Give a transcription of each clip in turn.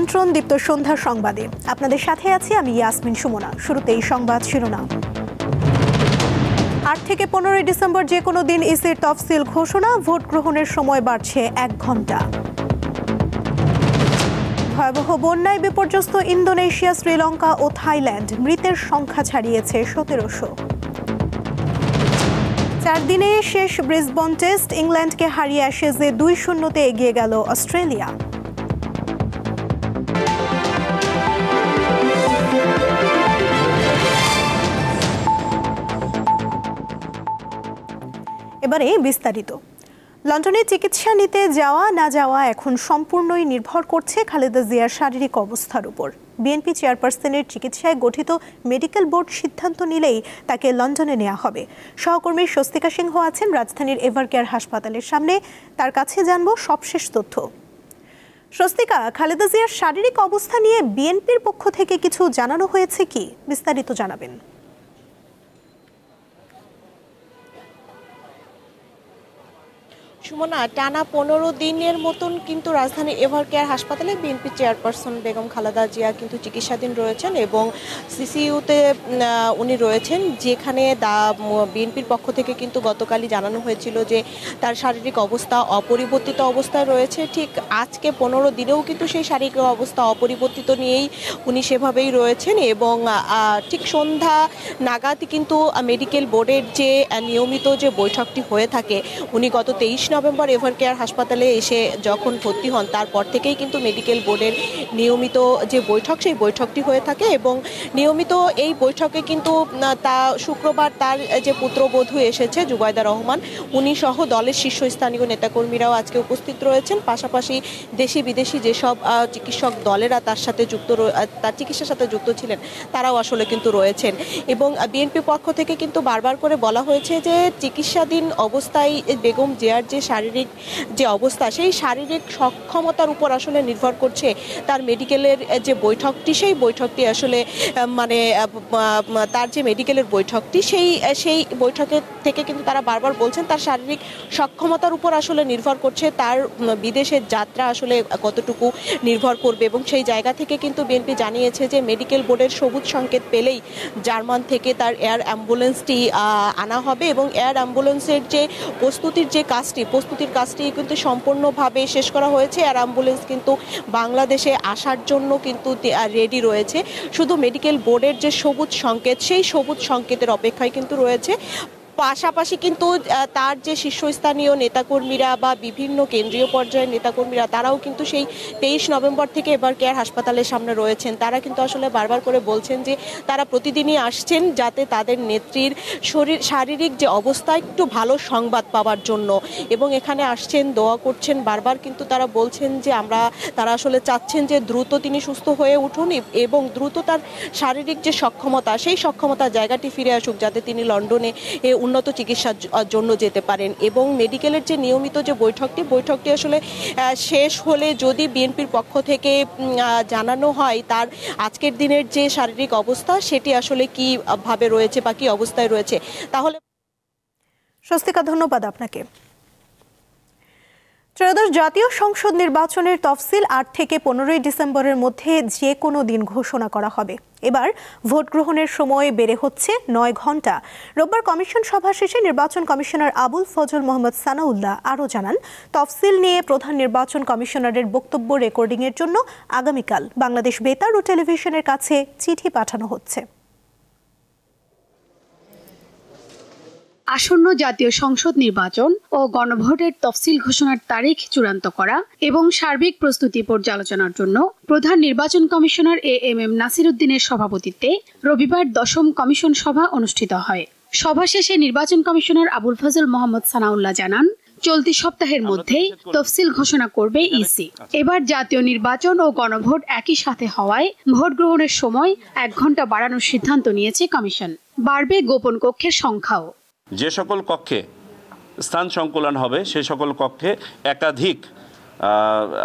আমন্ত্রণ দীপ্ত সন্ধ্যা সংবাদে। আপনাদের সাথে আছি আমি ইয়াসমিন সুমনা। শুরুতেই সংবাদ শিরোনাম। 8 থেকে 15 ডিসেম্বর যে কোনো দিন ইসির তফসিল ঘোষণা, ভোট গ্রহণের সময় বাড়ছে 1 ঘণ্টা। ভয়াবহ বন্যায় বিপর্যস্ত ইন্দোনেশিয়া, শ্রীলঙ্কা ও থাইল্যান্ড, মৃতের সংখ্যা ছাড়িয়েছে 1700। 4 দিনে শেষ ব্রিসবেন টেস্ট, ইংল্যান্ডকে হারিয়ে অ্যাশেজে 2-0 এগিয়ে গেল অস্ট্রেলিয়া। এবারে বিস্তারিত। লন্ডনে চিকিৎসা নিতে যাওয়া না যাওয়া এখন সম্পূর্ণই নির্ভর করছে খালেদা জিয়ার শারীরিক অবস্থার উপর। বিএনপি চেয়ারপারসনের চিকিৎসায় গঠিত মেডিকেল বোর্ড সিদ্ধান্ত নিলেই তাকে লন্ডনে নেওয়া হবে। সহকর্মী স্বস্তিকা সিংহ আছেন রাজধানীর এভারকেয়ার হাসপাতালের সামনে, তার কাছে জানবো সবশেষ তথ্য। স্বস্তিকা, খালেদা জিয়ার শারীরিক অবস্থা নিয়ে বিএনপির পক্ষ থেকে কিছু জানানো হয়েছে কি? বিস্তারিত জানাবেন। সুমনা, টানা 15 দিনের মতন কিন্তু রাজধানীর এভারকেয়ার হাসপাতালে বিএনপি চেয়ারপারসন বেগম খালেদা জিয়া কিন্তু চিকিৎসাধীন রয়েছেন এবং সিসিইউতে উনি রয়েছেন, যেখানে বিএনপির পক্ষ থেকে কিন্তু গতকালই জানানো হয়েছিল যে তার শারীরিক অবস্থা অপরিবর্তিত অবস্থায় রয়েছে। ঠিক আজকে 15 দিনেও কিন্তু সেই শারীরিক অবস্থা অপরিবর্তিত নিয়েই উনি সেভাবেই রয়েছেন এবং ঠিক সন্ধ্যা নাগাদ কিন্তু মেডিকেল বোর্ডের যে নিয়মিত যে বৈঠকটি হয়ে থাকে, উনি গত 23 নভেম্বর এভারকেয়ার হাসপাতালে এসে যখন ভর্তি হন তারপর থেকেই কিন্তু মেডিকেল বোর্ডের নিয়মিত যে বৈঠক, সেই বৈঠকটি হয়ে থাকে এবং নিয়মিত এই বৈঠকে কিন্তু তা শুক্রবার তার যে পুত্রবধূ এসেছে জুবাইদা রহমান, উনি সহ দলের শীর্ষস্থানীয় নেতাকর্মীরাও আজকে উপস্থিত রয়েছেন। পাশাপাশি দেশি বিদেশি যেসব চিকিৎসক দলেরা তার চিকিৎসার সাথে যুক্ত ছিলেন তারাও আসলে কিন্তু রয়েছেন এবং বিএনপি পক্ষ থেকে কিন্তু বারবার করে বলা হয়েছে যে চিকিৎসাধীন অবস্থায় বেগম জিয়ার যে শারীরিক যে অবস্থা, সেই শারীরিক সক্ষমতার উপর আসলে নির্ভর করছে তার মেডিকেলের যে বৈঠকটি, সেই বৈঠকটি আসলে মানে তার যে মেডিকেলের বৈঠকটি সেই বৈঠকের থেকে কিন্তু তারা বারবার বলছেন তার শারীরিক সক্ষমতার উপর আসলে নির্ভর করছে তার বিদেশের যাত্রা আসলে কতটুকু নির্ভর করবে এবং সেই জায়গা থেকে কিন্তু বিএনপি জানিয়েছে যে মেডিকেল বোর্ডের সবুজ সংকেত পেলেই জার্মান থেকে তার এয়ার অ্যাম্বুলেন্সটি আনা হবে এবং এয়ার অ্যাম্বুলেন্সের যে প্রস্তুতির কাজটি কিন্তু সম্পূর্ণভাবে শেষ করা হয়েছে। এয়ার অ্যাম্বুলেন্স কিন্তু বাংলাদেশে আসার জন্য কিন্তু রেডি রয়েছে। শুধু মেডিকেল বোর্ডের যে সবুজ সংকেত, সেই সবুজ সংকেতের অপেক্ষায় কিন্তু রয়েছে। পাশাপাশি কিন্তু তার যে শীর্ষস্থানীয় নেতাকর্মীরা বা বিভিন্ন কেন্দ্রীয় পর্যায়ের নেতাকর্মীরা, তারাও কিন্তু সেই 23 নভেম্বর থেকে এভারকেয়ার হাসপাতালের সামনে রয়েছেন। তারা কিন্তু আসলে বারবার করে বলছেন যে তারা প্রতিদিনই আসছেন যাতে তাদের নেত্রীর শারীরিক যে অবস্থা একটু ভালো সংবাদ পাওয়ার জন্য এবং এখানে আসছেন, দোয়া করছেন। বারবার কিন্তু তারা বলছেন যে তারা আসলে চাচ্ছেন যে দ্রুত তিনি সুস্থ হয়ে উঠুন এবং দ্রুত তার শারীরিক যে সক্ষমতা, সেই সক্ষমতা জায়গাটি ফিরে আসুক, যাতে তিনি লন্ডনে উন্নত চিকিৎসার জন্য যেতে পারেন এবং মেডিকেলের যে নিয়মিত যে বৈঠকটি আসলে শেষ হলে যদি বিএনপির পক্ষ থেকে জানানো হয় তার আজকের দিনের যে শারীরিক অবস্থা সেটি আসলে কি ভাবে রয়েছে বা কি অবস্থায় রয়েছে, তাহলে। স্বস্তিকা, ধন্যবাদ আপনাকে। ত্রয়োদশ জাতীয় সংসদ নির্বাচনের তফসিল 8 থেকে 15 ডিসেম্বরের মধ্যে যে কোনো দিন ঘোষণা করা হবে। এবার ভোট গ্রহণের সময় বেড়ে হচ্ছে 9 ঘণ্টা। রোববার কমিশন সভা শেষে নির্বাচন কমিশনার আবুল ফজল মোহাম্মদ সানাউল্লাহ আরও জানান, তফসিল নিয়ে প্রধান নির্বাচন কমিশনারের বক্তব্য রেকর্ডিংয়ের জন্য আগামীকাল বাংলাদেশ বেতার ও টেলিভিশনের কাছে চিঠি পাঠানো হচ্ছে। আসন্ন জাতীয় সংসদ নির্বাচন ও গণভোটের তফসিল ঘোষণার তারিখ চূড়ান্ত করা এবং সার্বিক প্রস্তুতি পর্যালোচনার জন্য প্রধান নির্বাচন কমিশনার এএমএম নাসির উদ্দিনের সভাপতিত্বে রবিবার 10ম কমিশন সভা অনুষ্ঠিত হয়। সভা শেষে নির্বাচন কমিশনার আবুল ফজল মোহাম্মদ সানাউল্লাহ জানান, চলতি সপ্তাহের মধ্যেই তফসিল ঘোষণা করবে ইসি। এবার জাতীয় নির্বাচন ও গণভোট একই সাথে হওয়ায় ভোট গ্রহণের সময় 1 ঘণ্টা বাড়ানোর সিদ্ধান্ত নিয়েছে কমিশন। বাড়বে গোপন কক্ষের সংখ্যাও। যে সকল কক্ষে স্থান সংকুলন হবে সেই সকল কক্ষে একাধিক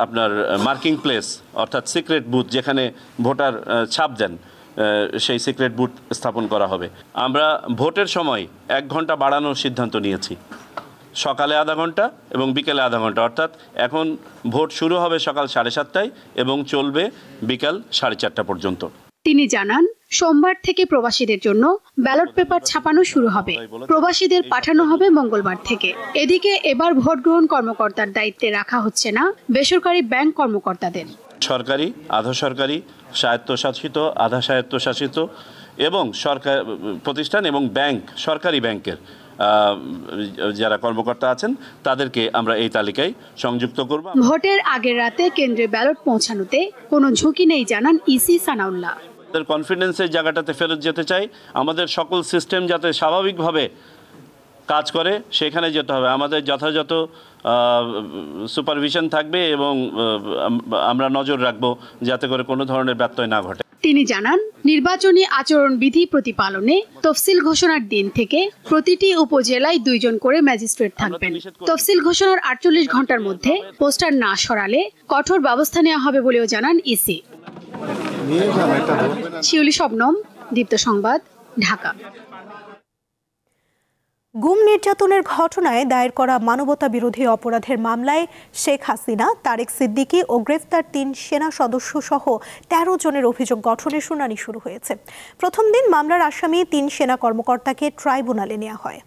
আপনার মার্কিং প্লেস অর্থাৎ সিক্রেট বুথ, যেখানে ভোটার ছাপ দেন, সেই সিক্রেট বুথ স্থাপন করা হবে। আমরা ভোটের সময় 1 ঘণ্টা বাড়ানোর সিদ্ধান্ত নিয়েছি। সকালে আধা ঘন্টা এবং বিকেলে আধা ঘন্টা, অর্থাৎ এখন ভোট শুরু হবে সকাল 7:30টায় এবং চলবে বিকাল 4:30 পর্যন্ত। তিনি জানান, সোমবার থেকে প্রবাসীদের জন্য ব্যালট পেপার ছাপানো শুরু হবে। প্রবাসীদের পাঠানো হবে মঙ্গলবার থেকে। এদিকে এবার ভোট গ্রহণ কর্মকর্তার দায়িত্বে রাখা হচ্ছে না বেসরকারি ব্যাংক কর্মকর্তাদের। সরকারি, আধা সরকারি, স্বায়ত্তশাসিত, আধা স্বায়ত্তশাসিত এবং সরকার প্রতিষ্ঠান এবং ব্যাংক, সরকারি ব্যাংকের যারা কর্মকর্তা আছেন তাদেরকে আমরা এই তালিকায় সংযুক্ত করব। ভোটের আগের রাতে কেন্দ্রে ব্যালট পৌঁছানোতে কোনো ঝুঁকি নেই জানান ইসি সানাউল্লাহ। আমাদের কনফিডেন্সের জায়গাটাতে ফেরত যেতে চাই। আমাদের সকল সিস্টেম যাতে স্বাভাবিকভাবে কাজ করে সেখানে যেতে হবে। আমাদের যথাযথ সুপারভিশন থাকবে এবং আমরা নজর রাখবো যাতে করে কোনো ধরনের ব্যত্যয় না ঘটে। তিনি জানান, নির্বাচনী আচরণবিধি প্রতিপালনে তফসিল ঘোষণার দিন থেকে প্রতিটি উপজেলায় 2 জন করে ম্যাজিস্ট্রেট থাকবেন। তফসিল ঘোষণার 48 ঘন্টার মধ্যে পোস্টার না সরালে কঠোর ব্যবস্থা নেওয়া হবে বলেও জানান ইসি। শিউলি শবনম, দীপ্ত সংবাদ, ঢাকা। গুম নির্যাতনের ঘটনায় দায়ের করা মানবতা বিরোধী অপরাধের মামলায় শেখ হাসিনা, তারেক সিদ্দিকী ও গ্রেফতার 3 সেনা সদস্য সহ 13 জনের অভিযোগ গঠনের শুনানি শুরু হয়েছে। প্রথম দিন মামলার আসামি 3 সেনা কর্মকর্তাকে ট্রাইব্যুনালে নেওয়া হয়।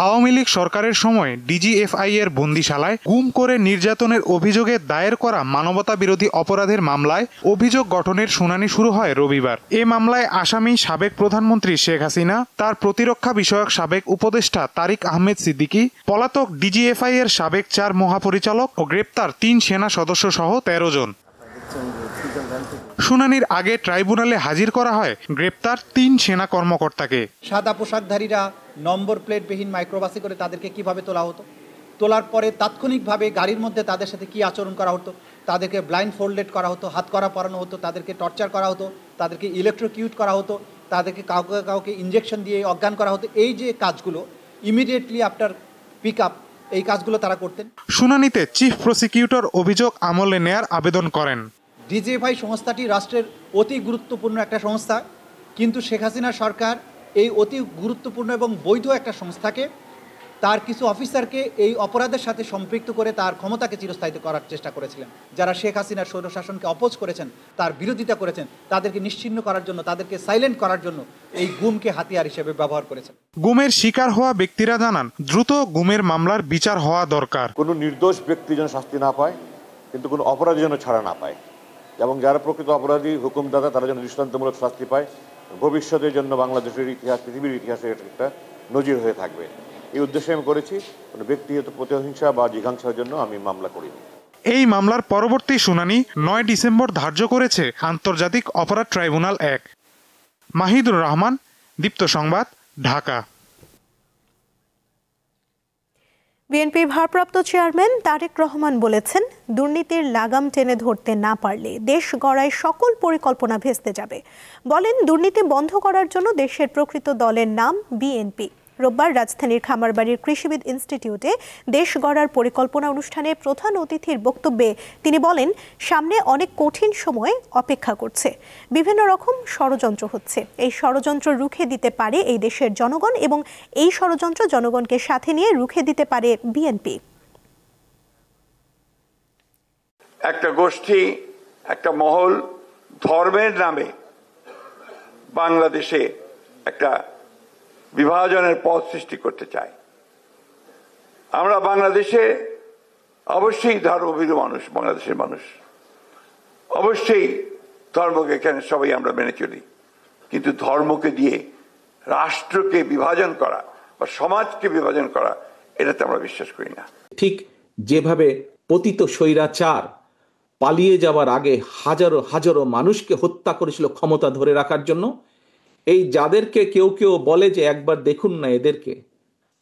আওয়ামী লীগ সরকারের সময় ডিজিএফআই এর বন্দিশালায় গুম করে নির্যাতনের অভিযোগে দায়ের করা মানবতা বিরোধী অপরাধের মামলায় অভিযোগ গঠনের শুনানি শুরু হয় রবিবার। এ মামলায় আসামি সাবেক প্রধানমন্ত্রী শেখ হাসিনা, তার প্রতিরক্ষা বিষয়ক সাবেক উপদেষ্টা তারিক আহমেদ সিদ্দিকী, পলাতক ডিজিএফআই এর সাবেক 4 মহাপরিচালক ও গ্রেপ্তার 3 সেনা সদস্য সহ 13 জন। শুনানির আগে ট্রাইব্যুনালে হাজির করা হয় গ্রেপ্তার 3 সেনা কর্মকর্তাকে। সাদা পোশাকধারীরা নম্বর প্লেটবিহীন মাইক্রোবাসে করে তাদেরকে কিভাবে তোলা হতো, তোলার পরে তাৎক্ষণিকভাবে গাড়ির মধ্যে তাদের সাথে কি আচরণ করা হতো, তাদেরকে ব্লাইন্ড ফোল্ডেড করা হতো, হাত করা পরানো হতো, তাদেরকে টর্চার করা হতো, তাদেরকে ইলেকট্রোকিউট করা হতো, তাদেরকে কাউকে কাউকে ইঞ্জেকশন দিয়ে অজ্ঞান করা হতো। এই যে কাজগুলো ইমিডিয়েটলি আফটার পিক আপ, এই কাজগুলো তারা করতেন। শুনানিতে চিফ প্রসিকিউটর অভিযোগ আমলে নেয়ার আবেদন করেন। ডিজিএফআই সংস্থাটি রাষ্ট্রের অতি গুরুত্বপূর্ণ একটা সংস্থা, কিন্তু শেখ হাসিনা সরকার এই অতি গুরুত্বপূর্ণ এবং বৈধ একটা সংস্থাকে, তার কিছু অফিসারকে এই অপরাধের সাথে সম্পৃক্ত করে তার ক্ষমতাকে চিরস্থায়িত করার চেষ্টা করেছিলেন। যারা শেখ হাসিনার স্বৈরশাসনকে অপোজ করেছেন, তার বিরোধিতা করেছেন, তাদেরকে নিশ্চিহ্ন করার জন্য, তাদেরকে সাইলেন্ট করার জন্য এই গুমকে হাতিয়ার হিসেবে ব্যবহার করেছেন। গুমের শিকার হওয়া ব্যক্তিরা জানান, দ্রুত গুমের মামলার বিচার হওয়া দরকার। কোনো নির্দোষ ব্যক্তি যেন শাস্তি না পায়, কিন্তু কোনো অপরাধী যেন ছাড়া না পায়, এবং যারা প্রকৃত অপরাধী হুকুমদাতা তারা যেন দৃষ্টান্তমূলক শাস্তি পায়। ভবিষ্যতের জন্য বাংলাদেশের ইতিহাস, পৃথিবীর ইতিহাসে এটা একটা নজির হয়ে থাকবে। এই উদ্দেশ্যে আমি করেছি। কোনো ব্যক্তিগত প্রতিহিংসা বা জিঘাংসার জন্য আমি মামলা করিনি। এই মামলার পরবর্তী শুনানি 9 ডিসেম্বর ধার্য করেছে আন্তর্জাতিক অপরাধ ট্রাইব্যুনাল 1। মাহিদুর রহমান, দীপ্ত সংবাদ, ঢাকা। বিএনপির ভারপ্রাপ্ত চেয়ারম্যান তারেক রহমান বলেছেন, দুর্নীতির লাগাম টেনে ধরতে না পারলে দেশ গড়ায় সকল পরিকল্পনা ভেস্তে যাবে। বলেন, দুর্নীতি বন্ধ করার জন্য দেশের প্রকৃত দলের নাম বিএনপি। রোববার রাজধানীর খামারবাড়ির কৃষিবিদ ইনস্টিটিউটে দেশ গড়ার পরিকল্পনা অনুষ্ঠানে প্রধান অতিথির বক্তব্যে তিনি বলেন, সামনে অনেক কঠিন সময় অপেক্ষা করছে। বিভিন্ন রকম ষড়যন্ত্র হচ্ছে। এই ষড়যন্ত্র রুখে দিতে পারে এই দেশের জনগণ এবং এই ষড়যন্ত্র জনগণকে সাথে নিয়ে রুখে দিতে পারে বিএনপি। একটা গোষ্ঠী, একটা মহল ধর্মের নামে বাংলাদেশে একটা বিভাজনের পথ সৃষ্টি করতে চায়। আমরা বাংলাদেশে অবশ্যই ধর্মভীরু মানুষ, বাংলাদেশের মানুষ অবশ্যই ধর্মকে এখানে সবাই আমরা মেনে চলি, কিন্তু ধর্মকে দিয়ে রাষ্ট্রকে বিভাজন করা বা সমাজকে বিভাজন করা, এটাতে আমরা বিশ্বাস করি না। ঠিক যেভাবে পতিত স্বৈরাচার পালিয়ে যাওয়ার আগে হাজারো হাজারো মানুষকে হত্যা করেছিল ক্ষমতা ধরে রাখার জন্য, এই যাদেরকে কেউ কেউ বলে যে একবার দেখুন না এদেরকে,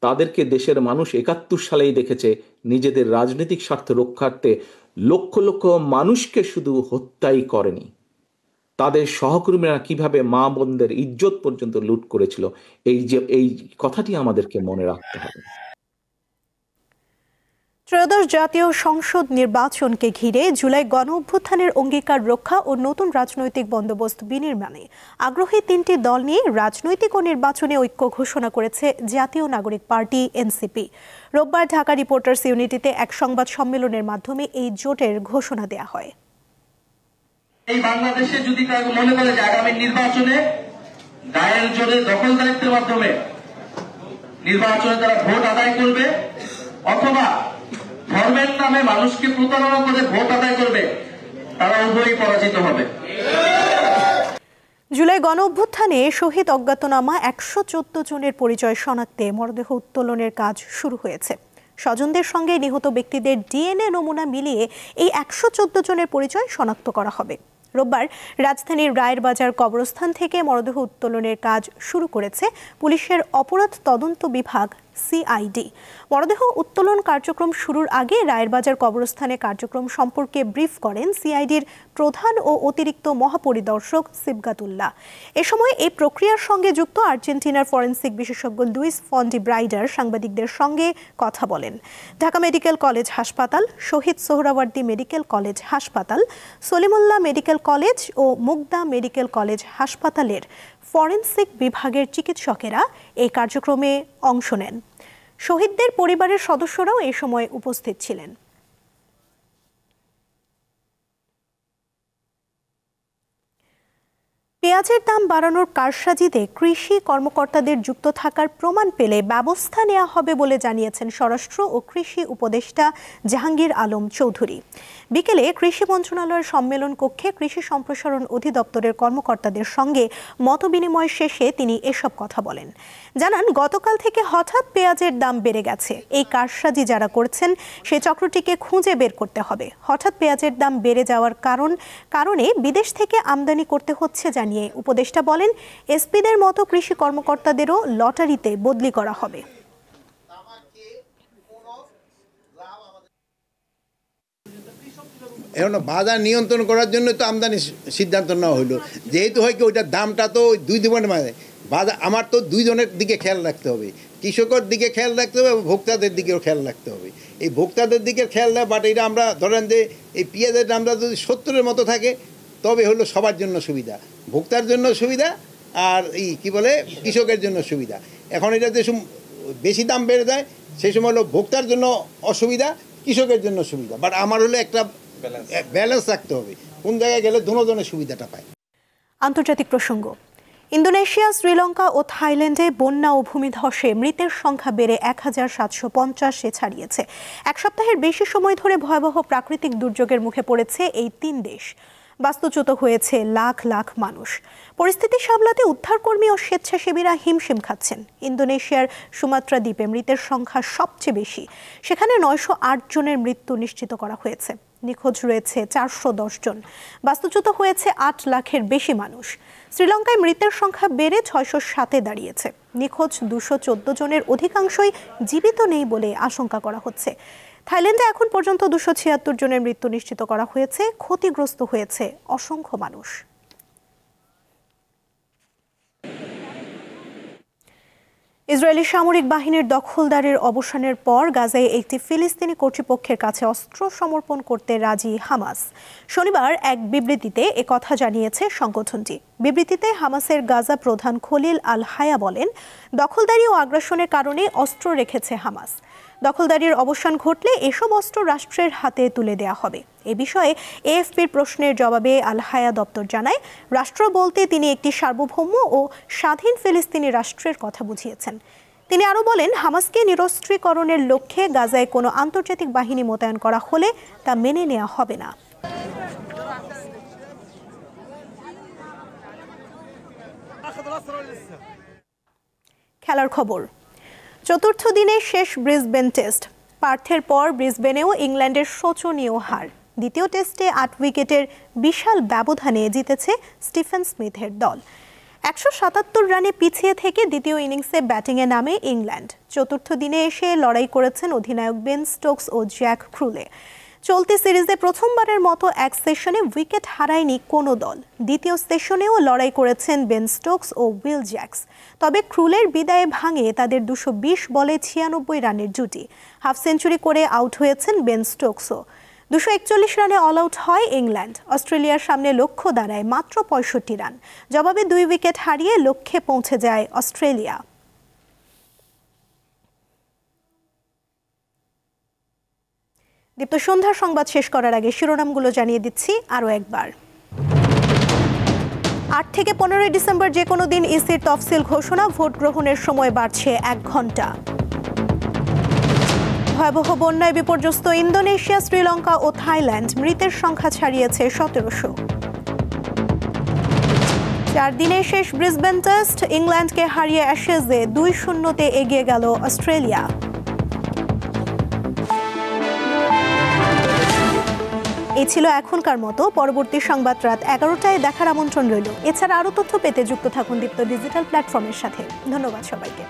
তাদেরকে দেশের মানুষ 71 সালেই দেখেছে নিজেদের রাজনৈতিক স্বার্থ রক্ষার্থে লক্ষ লক্ষ মানুষকে শুধু হত্যাই করেনি, তাদের সহকর্মীরা কিভাবে মা বোনদের ইজ্জত পর্যন্ত লুট করেছিল। এই কথাটি আমাদেরকে মনে রাখতে হবে। ত্রয়োদশ জাতীয় সংসদ নির্বাচনকে ঘিরে জুলাই গণ অভ্যুত্থানের অঙ্গীকার রক্ষা ও নতুন রাজনৈতিক বন্দোবস্ত বিনির্মাণে আগ্রহী তিনটি দল নিয়ে রাজনৈতিক ও নির্বাচনে ঐক্য ঘোষণা করেছে জাতীয় নাগরিক পার্টি এনসিপি। রোববার ঢাকা রিপোর্টার্স ইউনিটিতে এক সংবাদ সম্মেলনের মাধ্যমে এই জোটের ঘোষণা দেয়া হয়। এই বাংলাদেশে যদি কেউ মনে করে যে আগামী নির্বাচনে দায়ের জোরে দখলদারিত্বের মাধ্যমে নির্বাচনে তারা ভোট আদায় করবে অথবা ধর্মের নামে মানুষকে প্রতারণা করে ভোট আদায় করবে, তারা উভয়ই পরাজিত হবে। জুলাই গণ অভ্যুত্থানে শহীদ অজ্ঞাতনামা 114 জনের পরিচয় শনাক্তে মরদেহ উত্তোলনের কাজ শুরু হয়েছে। স্বজনদের সঙ্গে নিহত ব্যক্তিদের ডিএনএ নমুনা মিলিয়ে এই 114 জনের পরিচয় শনাক্ত করা হবে। রোববার রাজধানীর রায়ের বাজার কবরস্থান থেকে মরদেহ উত্তোলনের কাজ শুরু করেছে পুলিশের অপরাধ তদন্ত বিভাগ সিআইডি। মরদেহ উত্তোলন কার্যক্রম শুরুর আগে রায়ের বাজার কবরস্থানে কার্যক্রম সম্পর্কে ব্রিফ করেন সিআইডির প্রধান ও অতিরিক্ত মহাপরিদর্শক সিবগাতুল্লাহ। এ সময় এই প্রক্রিয়ার সঙ্গে যুক্ত আর্জেন্টিনার ফরেনসিক বিশেষজ্ঞ লুইস ফন্ডি ব্রাইডার সাংবাদিকদের সঙ্গে কথা বলেন। ঢাকা মেডিকেল কলেজ হাসপাতাল, শহীদ সোহরাওয়ার্দী মেডিকেল কলেজ হাসপাতাল, সলিমুল্লাহ মেডিকেল কলেজ ও মুগদা মেডিকেল কলেজ হাসপাতালের ফরেনসিক বিভাগের চিকিৎসকেরা এই কার্যক্রমে অংশ নেন। শহীদদের পরিবারের সদস্যরাও এই সময় উপস্থিত ছিলেন। পেঁয়াজের দাম বাড়ানোর কারসাজিতে কৃষি কর্মকর্তাদের যুক্ত থাকার প্রমাণ পেলে ব্যবস্থা নেওয়া হবে বলে জানিয়েছেন স্বরাষ্ট্র ও কৃষি উপদেষ্টা জাহাঙ্গীর আলম চৌধুরী। বিকেলে কৃষি মন্ত্রণালয়ের সম্মেলন কক্ষে কৃষি সম্প্রসারণ অধিদপ্তরের কর্মকর্তাদের সঙ্গে মতবিনিময় শেষে তিনি এসব কথা বলেন। জানান, গতকাল থেকে হঠাৎ পেঁয়াজের দাম বেড়ে গেছে। এই কারসাজি যারা করছেন সেই চক্রটিকে খুঁজে বের করতে হবে। হঠাৎ পেঁয়াজের দাম বেড়ে যাওয়ার কারণে বিদেশ থেকে আমদানি করতে হচ্ছে জানিয়ে উপদেষ্টা বলেন, এসপিদের মতো কৃষি কর্মকর্তাদেরও লটারিতে বদলি করা হবে। এখন বাজার নিয়ন্ত্রণ করার জন্য তো আমদানি সিদ্ধান্ত নেওয়া হলো, যেহেতু হয় কি ওইটার দামটা তো দুই দিনের মাঝে বাজার, আমার তো দুইজনের দিকে খেয়াল রাখতে হবে, কৃষকের দিকে খেয়াল রাখতে হবে এবং ভোক্তাদের দিকেও খেয়াল রাখতে হবে। এই ভোক্তাদের দিকে খেয়াল রাখা, বাট এটা আমরা ধরেন যে এই পেঁয়াজের দামটা যদি 70-এর মতো থাকে তবে হলো সবার জন্য সুবিধা, ভোক্তার জন্য সুবিধা আর এই কি বলে কৃষকের জন্য সুবিধা। এখন এটা যে বেশি দাম বেড়ে যায় সেই সময় হলো ভোক্তার জন্য অসুবিধা, কৃষকের জন্য সুবিধা। বাট আমার হলো একটা ব্যালেন্স রাখতে হবে, কোন জায়গায় গেলে দুজনের সুবিধাটা পায়। আন্তর্জাতিক প্রসঙ্গ। ইন্দোনেশিয়া, শ্রীলঙ্কা ও থাইল্যান্ডে বন্যা ও ভূমিধসে মৃতের সংখ্যা বেড়ে 1750-এ ছাড়িয়েছে। এক সপ্তাহের বেশি সময় ধরে ভয়াবহ প্রাকৃতিক দুর্যোগের মুখে পড়েছে এই তিন দেশ। বাস্তুচ্যুত হয়েছে লাখ লাখ মানুষ। পরিস্থিতি সামলাতে উদ্ধারকর্মী ও স্বেচ্ছাসেবীরা হিমশিম খাচ্ছেন। ইন্দোনেশিয়ার সুমাত্রা দ্বীপে মৃতের সংখ্যা সবচেয়ে বেশি। সেখানে 908 জনের মৃত্যু নিশ্চিত করা হয়েছে। নিখোঁজ রয়েছে 410 জন। বাস্তুচ্যুত হয়েছে 8 লাখের বেশি মানুষ। শ্রীলঙ্কায় মৃতের সংখ্যা বেড়ে 607-এ দাঁড়িয়েছে। নিখোঁজ 214 জনের অধিকাংশই জীবিত নেই বলে আশঙ্কা করা হচ্ছে। থাইল্যান্ডে এখন পর্যন্ত 276 জনের মৃত্যু নিশ্চিত করা হয়েছে। ক্ষতিগ্রস্ত হয়েছে অসংখ্য মানুষ। ইসরায়েলি সামরিক বাহিনীর দখলদারির অবসানের পর গাজায় একটি ফিলিস্তিনি কর্তৃপক্ষের কাছে অস্ত্র সমর্পণ করতে রাজি হামাস। শনিবার এক বিবৃতিতে একথা জানিয়েছে সংগঠনটি। বিবৃতিতে হামাসের গাজা প্রধান খলিল আল হায়া বলেন, দখলদারি ও আগ্রাসনের কারণে অস্ত্র রেখেছে হামাস। দখলদারির অবসান ঘটলে এসব অস্ত্র রাষ্ট্রের হাতে তুলে দেয়া হবে। এ বিষয়ে এএফপির প্রশ্নের জবাবে আল হায়া দপ্তর জানায়, রাষ্ট্র বলতে তিনি একটি সার্বভৌম ও স্বাধীন ফিলিস্তিনি রাষ্ট্রের কথা বুঝিয়েছেন। তিনি আরও বলেন, হামাসকে নিরস্ত্রীকরণের লক্ষ্যে গাজায় কোনো আন্তর্জাতিক বাহিনী মোতায়েন করা হলে তা মেনে নেওয়া হবে না। খেলার খবর। চতুর্থ দিনে শেষ ব্রিসবেন টেস্ট। পার্থের পর ব্রিসবেনেও ইংল্যান্ডের শোচনীয় হার। দ্বিতীয় টেস্টে 8 উইকেটের বিশাল ব্যবধানে জিতেছে স্টিফেন স্মিথের দল। 177 রানে পিছিয়ে থেকে দ্বিতীয় ইনিংসে ব্যাটিংয়ে নামে ইংল্যান্ড। চতুর্থ দিনে এসে লড়াই করেছেন অধিনায়ক বেন স্টোকস ও জ্যাক ক্রুলে। চলতি সিরিজে প্রথমবারের মতো এক সেশনে উইকেট হারায়নি কোনো দল। দ্বিতীয় সেশনেও লড়াই করেছেন বেন স্টোকস ও উইল জ্যাক্স। তবে ক্রুলের বিদায়ে ভাঙে তাদের 220 বলে 96 রানের জুটি। হাফ সেঞ্চুরি করে আউট হয়েছেন বেন স্টোকসও। 241 রানে অল আউট হয় ইংল্যান্ড। অস্ট্রেলিয়ার সামনে লক্ষ্য দাঁড়ায় মাত্র 65 রান। জবাবে 2 উইকেট হারিয়ে লক্ষ্যে পৌঁছে যায় অস্ট্রেলিয়া। দীপ্ত সন্ধ্যার সংবাদ শেষ করার আগে শিরোনামগুলো জানিয়ে দিচ্ছি আরও একবার। 8 থেকে 15 ডিসেম্বর যে কোনো দিন ইসির তফসিল ঘোষণা, ভোট গ্রহণের সময় বাড়ছে 1 ঘন্টা। ভয়াবহ বন্যায় বিপর্যস্ত ইন্দোনেশিয়া, শ্রীলঙ্কা ও থাইল্যান্ড, মৃতের সংখ্যা ছাড়িয়েছে 1700। 4 দিনে শেষ ব্রিসবেন টেস্ট, ইংল্যান্ডকে হারিয়ে অ্যাশেজে 2-0 এগিয়ে গেল অস্ট্রেলিয়া। এই ছিল এখনকার মতো। পরবর্তী সংবাদ রাত 11টায় দেখার আমন্ত্রণ রইল। এছাড়া আরও তথ্য পেতে যুক্ত থাকুন দীপ্ত ডিজিটাল প্ল্যাটফর্মের সাথে। ধন্যবাদ সবাইকে।